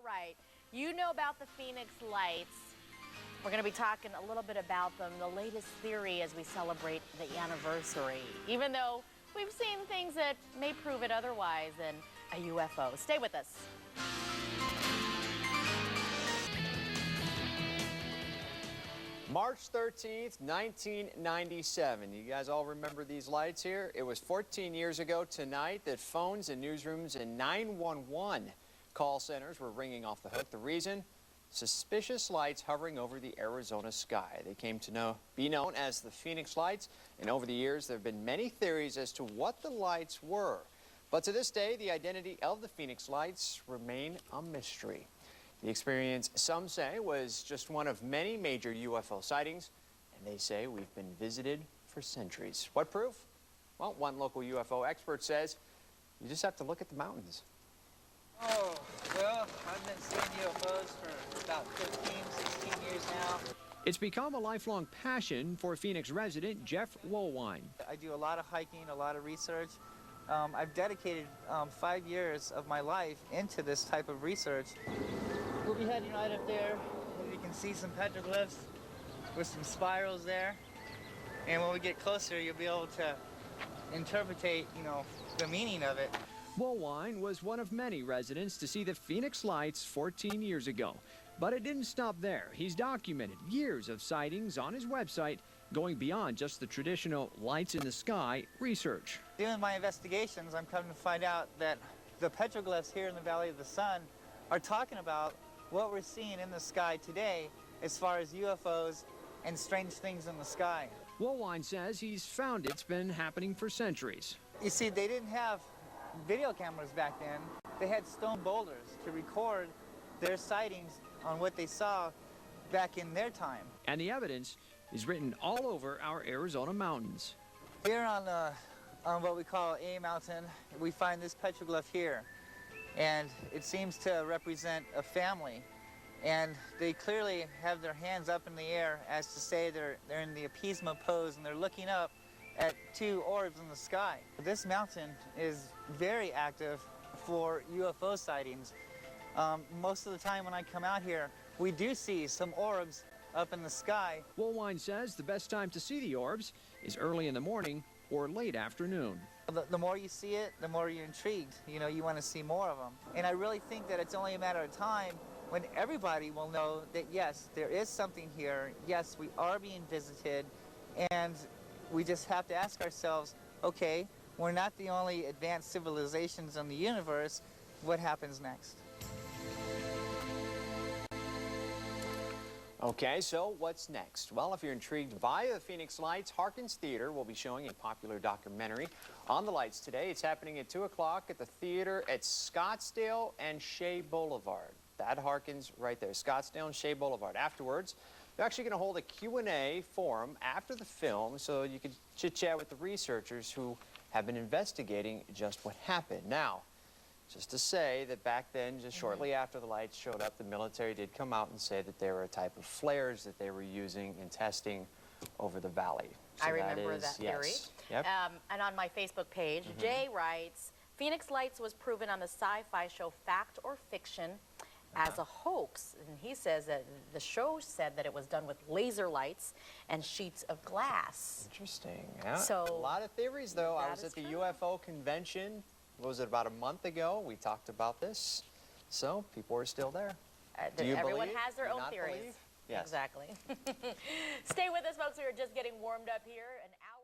right. You know about the Phoenix Lights. We're going to be talking a little bit about them, the latest theory as we celebrate the anniversary, even though we've seen things that may prove it otherwise than a UFO. Stay with us. March 13th, 1997. You guys all remember these lights here? It was 14 years ago tonight that phones and newsrooms and 911 call centers were ringing off the hook. The reason? Suspicious lights hovering over the Arizona sky. They came to be known as the Phoenix Lights, and over the years there have been many theories as to what the lights were. But to this day, the identity of the Phoenix Lights remain a mystery. The experience, some say, was just one of many major UFO sightings, and they say we've been visited for centuries. What proof? Well, one local UFO expert says you just have to look at the mountains. Oh, well, I've been seeing UFOs for about 15, 16 years now. It's become a lifelong passion for Phoenix resident Jeff woolwine. I do a lot of hiking, a lot of research. I've dedicated 5 years of my life into this type of research. We'll be heading right up there. You can see some petroglyphs with some spirals there. And when we get closer, you'll be able to interpretate, the meaning of it. Woolwine was one of many residents to see the Phoenix Lights 14 years ago. But it didn't stop there. He's documented years of sightings on his website, going beyond just the traditional lights in the sky research. Doing my investigations, I'm coming to find out that the petroglyphs here in the Valley of the Sun are talking about what we're seeing in the sky today as far as UFOs and strange things in the sky. Woolwine says he's found it's been happening for centuries. You see, they didn't have video cameras back then. They had stone boulders to record their sightings on what they saw back in their time. And the evidence is written all over our Arizona mountains. Here on what we call A Mountain, we find this petroglyph here. And it seems to represent a family. And they clearly have their hands up in the air as to say they're in the appeasement pose and they're looking up at two orbs in the sky. This mountain is very active for UFO sightings. Most of the time when I come out here, we do see some orbs up in the sky. Woolwine says the best time to see the orbs is early in the morning or late afternoon. The more you see it, the more you're intrigued. You want to see more of them. And I really think that it's only a matter of time when everybody will know that, yes, there is something here. Yes, we are being visited. And we just have to ask ourselves, okay, we're not the only advanced civilizations in the universe. What happens next? Okay, so what's next? Well, if you're intrigued by the Phoenix Lights, Harkins Theater will be showing a popular documentary on the lights today. It's happening at 2 o'clock at the theater at Scottsdale and Shea Boulevard. That Harkins right there, Scottsdale and Shea Boulevard. Afterwards, they're actually going to hold a Q&A forum after the film so you can chit-chat with the researchers who have been investigating just what happened. Now, just to say that back then, just shortly after the lights showed up, the military did come out and say that they were a type of flares that they were using in testing over the valley. So I remember that theory. Yes. Yep. And on my Facebook page, Jay writes, Phoenix Lights was proven on the sci-fi show Fact or Fiction as a hoax. And he says that the show said that it was done with laser lights and sheets of glass. Interesting. Yeah. So a lot of theories, though. I was at the UFO convention. What was it, about a month ago? We talked about this. So people are still there. Do you everyone believe? has their Do own not theories. believe? Yes. Exactly. Stay with us, folks. We are just getting warmed up here. An hour